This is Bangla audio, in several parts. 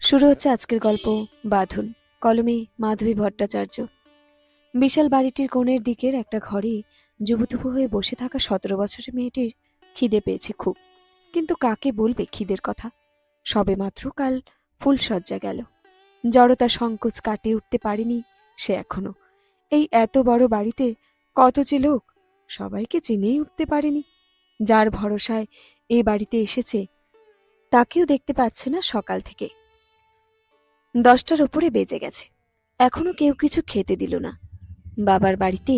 শুরু হচ্ছে আজকের গল্প বাঁধন। কলমে মাধবী ভট্টাচার্য। বিশাল বাড়িটির কোণের দিকের একটা ঘরে জুবুথুবু হয়ে বসে থাকা 17 বছরের মেয়েটির খিদে পেয়েছে খুব, কিন্তু কাকে বলবে খিদের কথা। সবেমাত্র কাল ফুলশয্যা গেল, জড়তা সংকোচ কাটিয়ে উঠতে পারেনি সে এখনো। এই এত বড় বাড়িতে কত যে লোক, সবাইকে চিনেই উঠতে পারেনি। যার ভরসায় এ বাড়িতে এসেছে তাকেও দেখতে পাচ্ছে না সকাল থেকে। 10টার উপরে বেজে গেছে, এখনো কেউ কিছু খেতে দিল না। বাবার বাড়িতে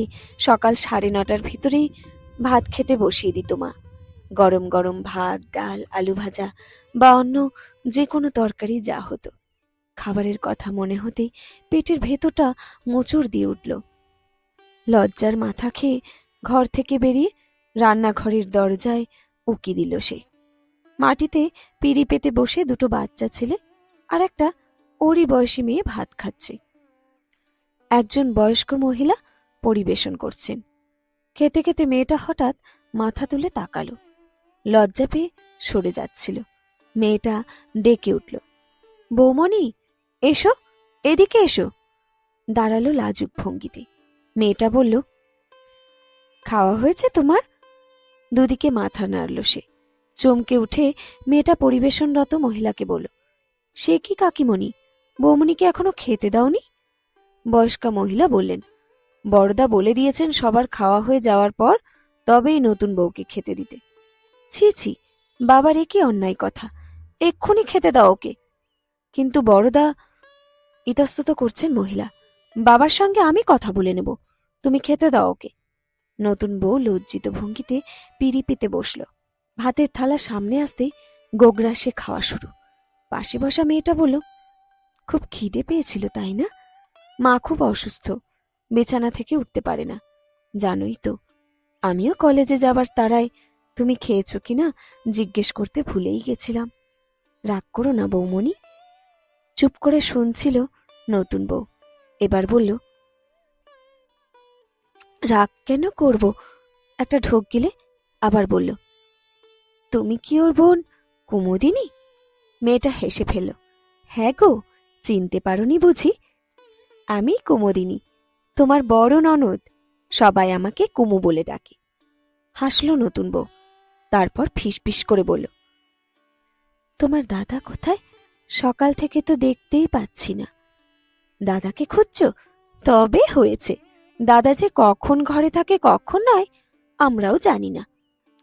সকাল 9:30টার ভিতরেই ভাত খেতে বসিয়ে দিত মা। গরম গরম ভাত, ডাল, আলু ভাজা বা অন্য যে কোনো তরকারি যা হতো। খাবারের কথা মনে হতেই পেটের ভেতরটা মোচড় দিয়ে উঠল। লজ্জার মাথা খেয়ে ঘর থেকে বেরিয়ে রান্নাঘরের দরজায় উকি দিল সে। মাটিতে পিঁড়ি পেতে বসে দুটো বাচ্চা ছেলে আর একটা ওরই বয়সী মেয়ে ভাত খাচ্ছে। একজন বয়স্ক মহিলা পরিবেশন করছেন। খেতে খেতে মেয়েটা হঠাৎ মাথা তুলে তাকালো, লজ্জা পেয়ে সরে যাচ্ছিল। মেয়েটা ডেকে উঠল, বৌমণি এসো, এদিকে এসো। দাঁড়ালো লাজুক ভঙ্গিতে। মেয়েটা বলল, খাওয়া হয়েছে তোমার? দুদিকে মাথা নাড়ল সে। চমকে উঠে মেয়েটা পরিবেশনরত মহিলাকে বলল, সে কি কাকিমণি, বৌমণিকে এখনো খেতে দাওনি? বয়স্কা মহিলা বললেন, বড়দা বলে দিয়েছেন সবার খাওয়া হয়ে যাওয়ার পর তবেই নতুন বউকে খেতে দিতে। ছি ছি, বাবার এ কি অন্যায় কথা, এক্ষুনি খেতে দাও ওকে। কিন্তু বড়দা, ইতস্তত করছেন মহিলা, বাবার সঙ্গে আমি কথা বলে নেব, তুমি খেতে দাও ওকে। নতুন বউ লজ্জিত ভঙ্গিতে পিঁড়ি পেতে বসল। ভাতের থালা সামনে আসতেই গোগ্রাসে খাওয়া শুরু। পাশে বসা মেয়েটা বলল, খুব খিদে পেয়েছিল তাই না? মা খুব অসুস্থ, বিছানা থেকে উঠতে পারে না, জানোই তো। আমিও কলেজে যাবার তাড়ায় তুমি খেয়েছো কিনা জিজ্ঞেস করতে ভুলেই গেছিলাম। রাগ করো না বৌমণি। চুপ করে শুনছিল নতুন বউ। এবার বলল, রাগ কেন করব? একটা ঢোক গিলে আবার বলল, তুমি কি ওর বোন কুমুদিনী? মেয়েটা হেসে ফেলল, হ্যাঁ গো, চিনতে পারোনি বুঝি? আমি কুমুদিনী, তোমার বড় ননদ। সবাই আমাকে কুমু বলে ডাকে। হাসলো নতুন বউ, তারপর ফিসফিস করে বলল, তোমার দাদা কোথায়? সকাল থেকে তো দেখতেই পাচ্ছি না। দাদাকে খুঁজছো? তবে হয়েছে, দাদা যে কখন ঘরে থাকে কখন নয় আমরাও জানি না।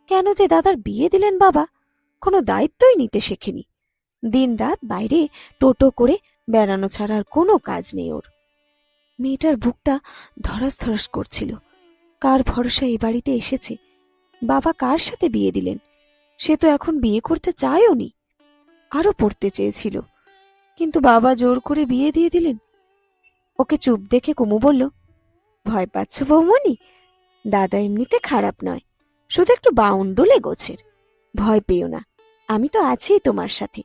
কেন যে দাদার বিয়ে দিলেন বাবা, কোনো দায়িত্বই নিতে শেখেনি। দিনরাত বাইরে টোটো করে বেড়ানো ছাড়া আর কোনো কাজ নেই ওর। মেয়েটার বুকটা ধরাস ধরাস করছিল। কার ভরসা এ বাড়িতে এসেছে? বাবা কার সাথে বিয়ে দিলেন? সে তো এখন বিয়ে করতে চায়ও নি, আরো পড়তে চেয়েছিল, কিন্তু বাবা জোর করে বিয়ে দিয়ে দিলেন। ওকে চুপ দেখে কুমু বলল, ভয় পাচ্ছ বৌমণি? দাদা এমনিতে খারাপ নয়, শুধু একটু বাউন্ডুলে গোছের। ভয় পেও না, আমি তো আছি তোমার সাথে।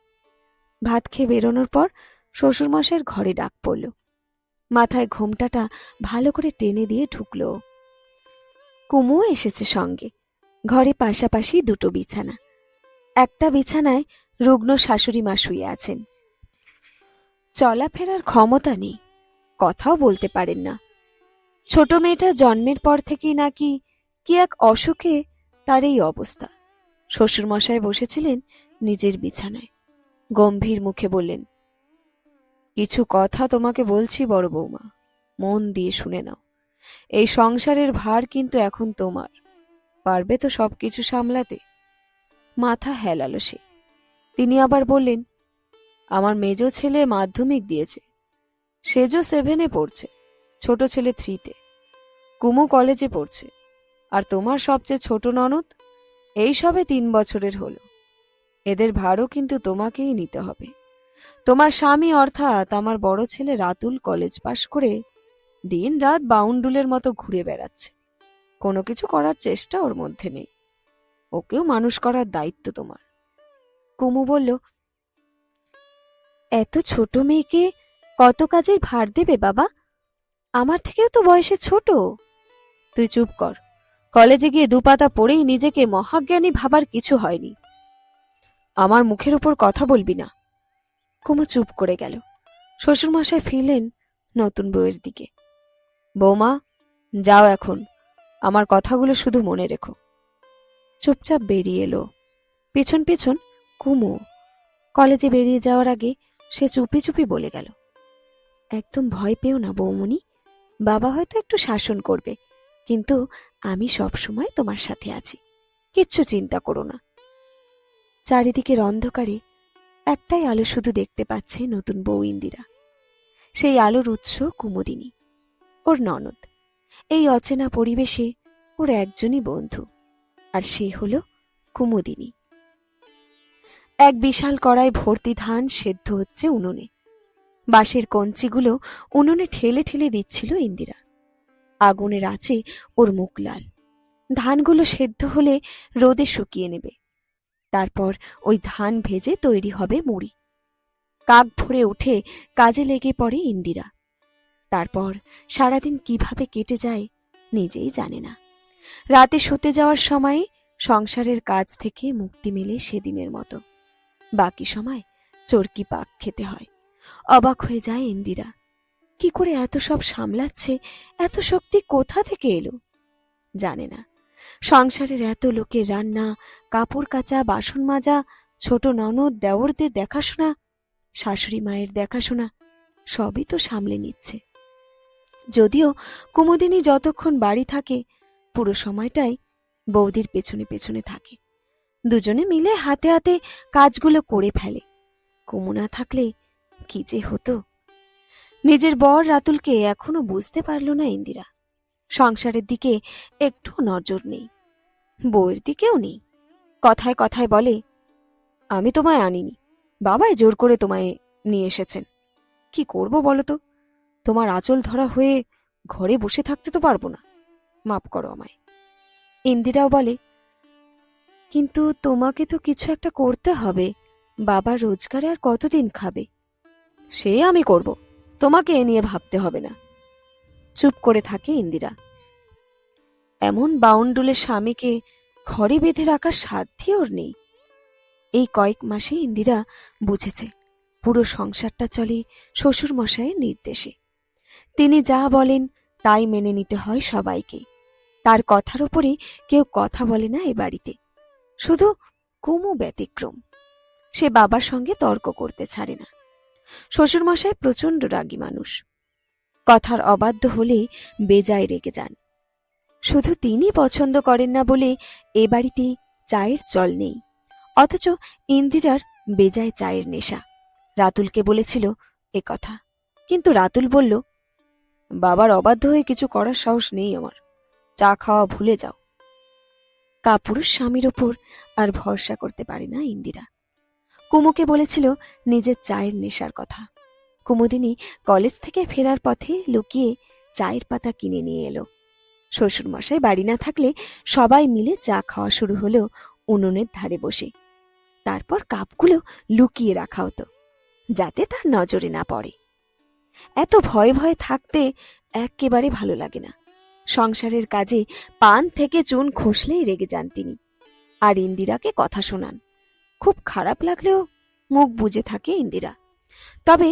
ভাত খেয়ে বেরোনোর পর শ্বশুরমশাইয়ের ঘরে ডাক পড়ল। মাথায় ঘোমটাটা ভালো করে টেনে দিয়ে ঢুকলো। কুমুও এসেছে সঙ্গে। ঘরে পাশাপাশি দুটো বিছানা। একটা বিছানায় রুগ্ন শাশুড়ি মা শুয়ে আছেন। চলাফেরার ক্ষমতা নেই, কথাও বলতে পারেন না। ছোট মেয়েটা জন্মের পর থেকেই নাকি কি এক অসুখে তার এই অবস্থা। শ্বশুরমশাই বসেছিলেন নিজের বিছানায়, গম্ভীর মুখে বললেন, কিছু কথা তোমাকে বলছি বড় বৌমা, মন দিয়ে শুনে নাও। এই সংসারের ভার কিন্তু এখন তোমার, পারবে তো সবকিছু সামলাতে? মাথা হেলালো সে। তিনি আবার বললেন, আমার মেজ ছেলে মাধ্যমিক দিয়েছে, সেজো 7-এ পড়ছে, ছোট ছেলে 3-তে, কুমু কলেজে পড়ছে, আর তোমার সবচেয়ে ছোট ননদ এই সবে 3 বছরের হলো। এদের ভারও কিন্তু তোমাকেই নিতে হবে। তোমার স্বামী অর্থাৎ আমার বড় ছেলে রাতুল কলেজ পাশ করে দিন রাত বাউন্ডুলের মতো ঘুরে বেড়াচ্ছে, কোনো কিছু করার চেষ্টা ওর মধ্যে নেই। ওকেও মানুষ করার দায়িত্ব তোমার। কুমু বলল, এত ছোট মেয়েকে কত কাজের ভার দেবে বাবা? আমার থেকেও তো বয়সে ছোট। তুই চুপ কর, কলেজে গিয়ে 2 পাতা পড়েই নিজেকে মহাজ্ঞানী ভাবার কিছু হয়নি। আমার মুখের উপর কথা বলবি না। কুমু চুপ করে গেল। শ্বশুরমশাই ফিরলেন নতুন বউয়ের দিকে। বৌমা, যাও এখন, আমার কথাগুলো শুধু মনে রেখো। চুপচাপ বেরিয়ে এলো। পেছন পেছন কুমু। কলেজে বেরিয়ে যাওয়ার আগে সে চুপি চুপি বলে গেল, একদম ভয় পেও না বৌমনি, বাবা হয়তো একটু শাসন করবে, কিন্তু আমি সব সময় তোমার সাথে আছি, কিচ্ছু চিন্তা করো না। চারিদিকের অন্ধকারে একটাই আলো শুধু দেখতে পাচ্ছে নতুন বউ ইন্দিরা। সেই আলোর উৎস কুমুদিনী, ওর ননদ। এই অচেনা পরিবেশে ওর একজনই বন্ধু, আর সে হল কুমুদিনী। এক বিশাল কড়াই ভর্তি ধান সেদ্ধ হচ্ছে উনুনে। বাঁশের কঞ্চিগুলো উনুনে ঠেলে ঠেলে দিচ্ছিল ইন্দিরা। আগুনের আঁচে ওর মুখ লাল। ধানগুলো সেদ্ধ হলে রোদে শুকিয়ে নেবে, তারপর ওই ধান ভেজে তৈরি হবে মুড়ি। কাক ভরে উঠে কাজে লেগে পড়ে ইন্দিরা। তারপর সারাদিন কিভাবে কেটে যায় নিজেই জানে না। রাতে শুতে যাওয়ার সময় সংসারের কাজ থেকে মুক্তি মেলে সেদিনের মতো। বাকি সময় চরকি পাক খেতে হয়। অবাক হয়ে যায় ইন্দিরা, কি করে এত সব সামলাচ্ছে, এত শক্তি কোথা থেকে এলো জানে না। সংসারের এত লোকের রান্না, কাপড় কাচা, বাসন মাজা, ছোট ননদ দেওরদের দেখাশোনা, শাশুড়ি মায়ের দেখাশোনা সবই তো সামলে নিচ্ছে। যদিও কুমুদিনী যতক্ষণ বাড়ি থাকে পুরো সময়টাই বৌদির পেছনে পেছনে থাকে। দুজনে মিলে হাতে হাতে কাজগুলো করে ফেলে। কুমু না থাকলে কি যে হতো। নিজের বর রাতুলকে এখনো বুঝতে পারল না ইন্দিরা। সংসারের দিকে একটু নজর নেই, বউয়ের দিকেও নেই। কথায় কথায় বলে, আমি তোমায় আনিনি, বাবাই জোর করে তোমায় নিয়ে এসেছেন। কি করব বলো তো, তোমার আঁচল ধরা হয়ে ঘরে বসে থাকতে তো পারবো না, মাপ করো আমায়। ইন্দিরাও বলে, কিন্তু তোমাকে তো কিছু একটা করতে হবে, বাবার রোজগারে আর কতদিন খাবে? সে আমি করব, তোমাকে এ নিয়ে ভাবতে হবে না। চুপ করে থাকে ইন্দিরা। এমন বাউন্ডুলের স্বামীকে ঘরে বেঁধে রাখার সাধ্যই ওর নেই। এই কয়েক মাসে ইন্দিরা বুঝেছে পুরো সংসারটা চলে শ্বশুর মশাইয়ের নির্দেশে। তিনি যা বলেন তাই মেনে নিতে হয় সবাইকে। তার কথার উপরে কেউ কথা বলে না এ বাড়িতে, শুধু কুমু ব্যতিক্রম। সে বাবার সঙ্গে তর্ক করতে ছাড়ে না। শ্বশুরমশাই প্রচণ্ড রাগী মানুষ, কথার অবাধ্য হলে বেজায় রেগে যান। শুধু তিনি পছন্দ করেন না বলে এ বাড়িতে চায়ের চল নেই, অথচ ইন্দিরার বেজায় চায়ের নেশা। রাতুলকে বলেছিল এ কথা, কিন্তু রাতুল বলল, বাবার অবাধ্য হয়ে কিছু করার সাহস নেই আমার, চা খাওয়া ভুলে যাও। কাপুরুষ স্বামীর ওপর আর ভরসা করতে পারে না ইন্দিরা। কুমুকে বলেছিল নিজের চায়ের নেশার কথা। কুমুদিনী কলেজ থেকে ফেরার পথে লুকিয়ে চায়ের পাতা কিনে নিয়ে এলো। শ্বশুরমশাই বাড়ি না থাকলে সবাই মিলে চা খাওয়া শুরু হলো উনুনের ধারে বসে। তারপর কাপগুলো লুকিয়ে রাখা হতো যাতে তার নজরে না পড়ে। এত ভয়ে ভয়ে থাকতে একেবারে ভালো লাগে না। সংসারের কাজে পান থেকে চুন খসলেই রেগে যান তিনি, আর ইন্দিরাকে কথা শোনান। খুব খারাপ লাগলেও মুখ বুজে থাকে ইন্দিরা। তবে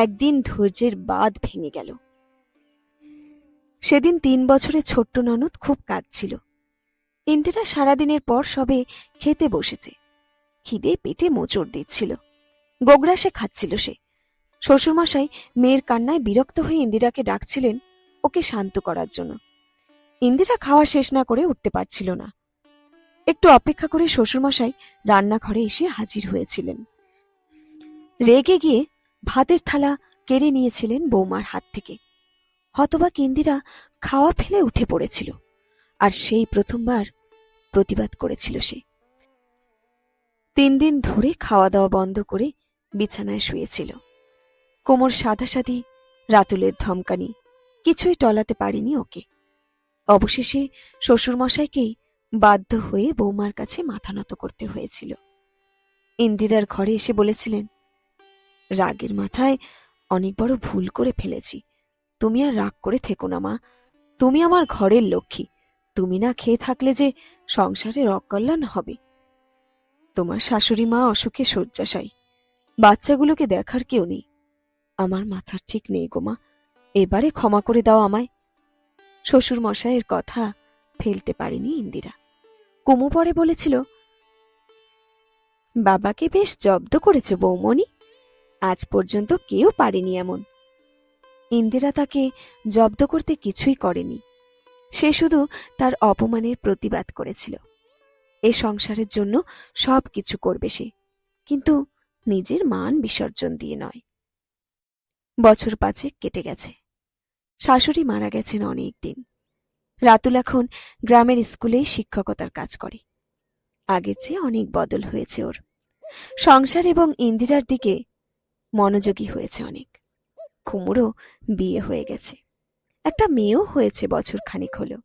একদিন ধৈর্যের বাঁধ ভেঙে গেল। সেদিন 3 বছরের ছোট্ট ননদ খুব কাঁদছিল। ইন্দিরা সারাদিনের পর সবে খেতে বসেছে। খিদে পেটে মোচড় দিচ্ছিল, গোগ্রাসে খাচ্ছিল সে। শ্বশুরমশাই মেয়ের কান্নায় বিরক্ত হয়ে ইন্দিরাকে ডাকছিলেন ওকে শান্ত করার জন্য। ইন্দিরা খাওয়া শেষ না করে উঠতে পারছিল না। একটু অপেক্ষা করে শ্বশুরমশাই রান্নাঘরে এসে হাজির হয়েছিলেন। রেগে গিয়ে ভাতের থালা কেড়ে নিয়েছিলেন বৌমার হাত থেকে। হতবাক ইন্দিরা খাওয়া ফেলে উঠে পড়েছিল, আর সেই প্রথমবার প্রতিবাদ করেছিল সে। 3 দিন ধরে খাওয়া দাওয়া বন্ধ করে বিছানায় শুয়েছিল। কোমর সাধাসাধি, রাতুলের ধমকানি কিছুই টলাতে পারেনি ওকে। অবশেষে শ্বশুরমশাইকেই বাধ্য হয়ে বৌমার কাছে মাথা নত করতে হয়েছিল। ইন্দিরার ঘরে এসে বলেছিলেন, রাগের মাথায় অনেক বড় ভুল করে ফেলেছি, তুমি আর রাগ করে থেকো না মা, তুমি আমার ঘরের লক্ষ্মী, তুমি না খেয়ে থাকলে যে সংসারের অকল্যাণ হবে। তোমার শাশুড়ি মা অসুখে শয্যাশায়ী, বাচ্চাগুলোকে দেখার কেউ নেই। আমার মাথার ঠিক নেই গো মা, এবারে ক্ষমা করে দাও আমায়। শ্বশুর মশাইয়ের কথা ফেলতে পারেনি ইন্দিরা। কুমু পরে বলেছিল, বাবাকে বেশ জব্দ করেছে বৌমণি, আজ পর্যন্ত কেউ পারেনি এমন। ইন্দিরা তাকে জব্দ করতে কিছুই করেনি, সে শুধু তার অপমানের প্রতিবাদ করেছিল। এ সংসারের জন্য সব কিছু করবে সে, কিন্তু নিজের মান বিসর্জন দিয়ে নয়। বছর 5 কেটে গেছে। শাশুড়ি মারা গেছেন অনেক দিন। রাতুল এখন গ্রামের স্কুলেই শিক্ষকতার কাজ করে। আগের চেয়ে অনেক বদল হয়েছে ওর। সংসার এবং ইন্দিরার দিকে মনোযোগী হয়েছে অনেক। কুমুরও বিয়ে হয়ে গেছে, একটা মেয়েও হয়েছে বছর খানিক হলো।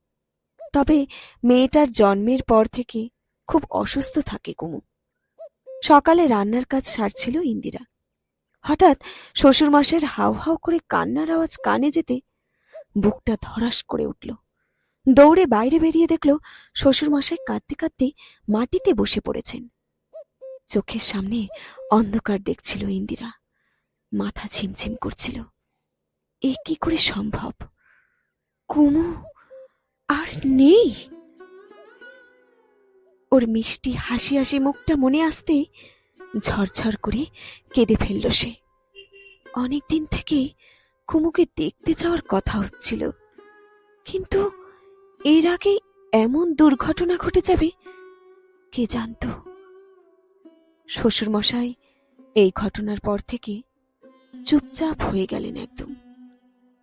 তবে মেয়েটার জন্মের পর থেকে খুব অসুস্থ থাকে কুমু। সকালে রান্নার কাজ সারছিল ইন্দিরা, হঠাৎ শ্বশুরমশাইয়ের হাউ হাউ করে কান্নার আওয়াজ কানে যেতে বুকটা ধড়াস করে উঠল। দৌড়ে বাইরে বেরিয়ে দেখল শ্বশুরমশাই কাঁদতে কাঁদতে মাটিতে বসে পড়েছেন। চোখের সামনে অন্ধকার দেখছিল ইন্দিরা, মাথা ঝিমঝিম করছিল। এ কি করে সম্ভব? কুমু আর নেই। ওর মিষ্টি হাসি হাসি মুখটা মনে আসতে ঝরঝর করে কেঁদে ফেলল সে। অনেকদিন থেকেই কুমুকে দেখতে যাওয়ার কথা হচ্ছিল, কিন্তু এর আগে এমন দুর্ঘটনা ঘটে যাবে কে জানত। শ্বশুরমশাই এই ঘটনার পর থেকে চুপচাপ হয়ে গেলেন একদম।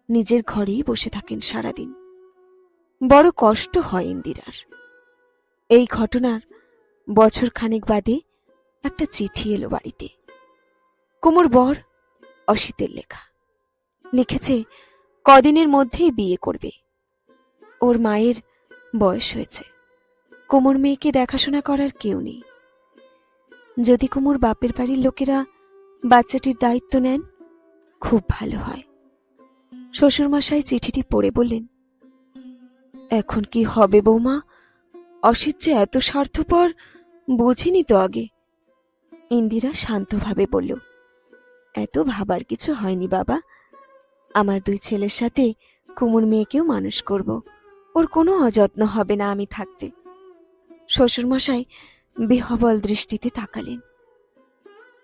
নিজের ঘরেই বসে থাকেন সারাদিন। বড় কষ্ট হয় ইন্দিরার। এই ঘটনার বছর খানেক বাদে একটা চিঠি এলো বাড়িতে। কুমুর বর অসিতের লেখা। লিখেছে কদিনের মধ্যেই বিয়ে করবে। ওর মায়ের বয়স হয়েছে, কুমুর মেয়েকে দেখাশোনা করার কেউ নেই। যদি কুমুর বাপের বাড়ির লোকেরা বাচ্চাটির দায়িত্ব নেন খুব ভালো হয়। শ্বশুরমশাই চিঠিটি পড়ে বললেন, এখন কি হবে বৌমা? অসিত যে এত স্বার্থপর বুঝিনি তো আগে। ইন্দিরা শান্তভাবে বলল, এত ভাবার কিছু হয়নি বাবা। আমার 2 ছেলের সাথে কুমুর মেয়েকেও মানুষ করব, ওর কোনো অযত্ন হবে না আমি থাকতে। শ্বশুরমশাই বিহ্বল দৃষ্টিতে তাকালেন।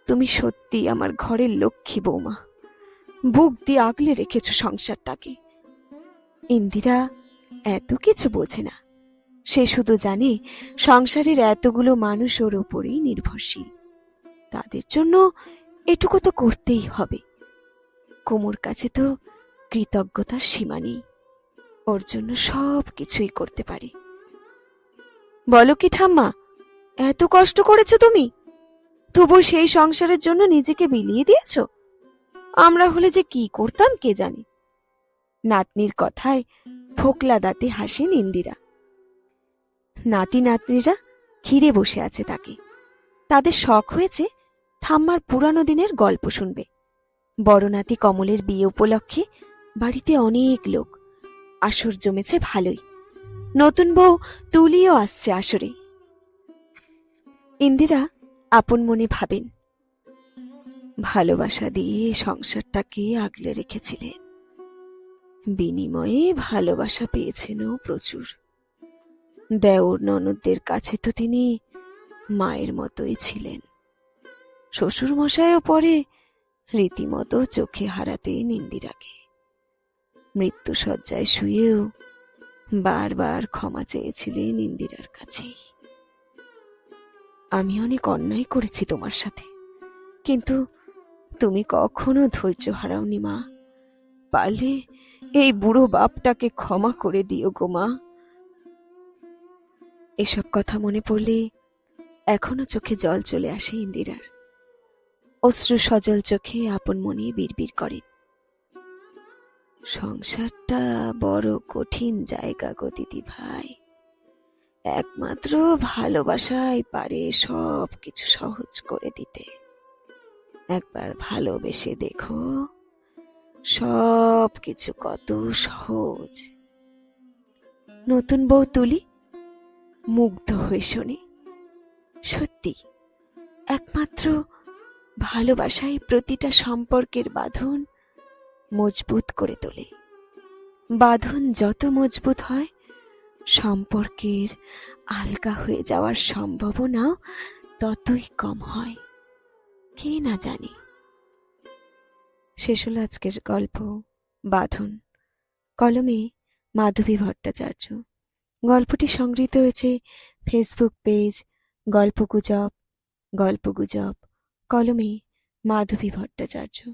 তুমি সত্যি আমার ঘরের লক্ষ্মী বৌমা, বুক দিয়ে আগলে রেখেছ সংসারটাকে। ইন্দিরা এত কিছু বোঝে না, সে শুধু জানে সংসারের এতগুলো মানুষ ওর ওপরেই নির্ভরশীল, তাদের জন্য এটুকু তো করতেই হবে। কুমুর কাছে তো কৃতজ্ঞতার সীমা নেই, ওর জন্য সব কিছুই করতে পারে। বলো কি ঠাম্মা, এত কষ্ট করেছো তুমি, তবু সেই সংসারের জন্য নিজেকে বিলিয়ে দিয়েছ? আমরা হলে যে কি করতাম কে জানে। নাতনির কথায় ফোকলা দাঁতে হাসেন ইন্দিরা। নাতি নাতনিরা ঘিরে বসে আছে তাকে। তাদের শখ হয়েছে ঠাম্মার পুরানো দিনের গল্প শুনবে। বড় নাতি কমলের বিয়ে উপলক্ষে বাড়িতে অনেক লোক, আসর জমেছে ভালোই। নতুন বউ তুলিও আসছে আসরে। ইন্দিরা আপন মনে ভাবেন, ভালোবাসা দিয়ে সংসারটাকে আগলে রেখেছিলেন, বিনিময়ে ভালোবাসা পেয়েছেনও প্রচুর। দেওর ননদদের কাছে তো তিনি মায়ের মতোই ছিলেন। শ্বশুর মশাইও পরে রীতিমতো চোখে হারাতেন ইন্দিরাকে। মৃত্যুশয্যায় শুয়েও বারবার ক্ষমা চেয়েছিলেন ইন্দিরার কাছেই। আমি অনেক অন্যায় করেছি তোমার সাথে, কিন্তু তুমি কখনো ধৈর্য হারাওনি মা। পারলে এই বুড়ো বাপটাকে ক্ষমা করে দিও গো মা। এসব কথা মনে পড়লে এখনো চোখে জল চলে আসে ইন্দিরার। অশ্রু সজল চোখে আপন মনে বিড়বিড় করেন, সংসারটা বড় কঠিন জায়গা গো দিদি ভাই। একমাত্র ভালোবাসাই পারে সব কিছু সহজ করে দিতে। একবার ভালোবেসে দেখো, সব কিছু কত সহজ। নতুন বউ তুলি মুগ্ধ হয়ে শোনে। সত্যি একমাত্র ভালোবাসায় প্রতিটা সম্পর্কের বাঁধন মজবুত করে তোলে। বাঁধন যত মজবুত হয়, সম্পর্কের আলগা হয়ে যাওয়ার সম্ভাবনাও ততই কম হয়। কে না জানে। শেষ হলো আজকের গল্প বাঁধন, কলমে মাধবী ভট্টাচার্য। গল্পটি সংগৃহীত হয়েছে ফেসবুক পেজ গল্পগুজব, কলমে মাধবী ভট্টাচার্য।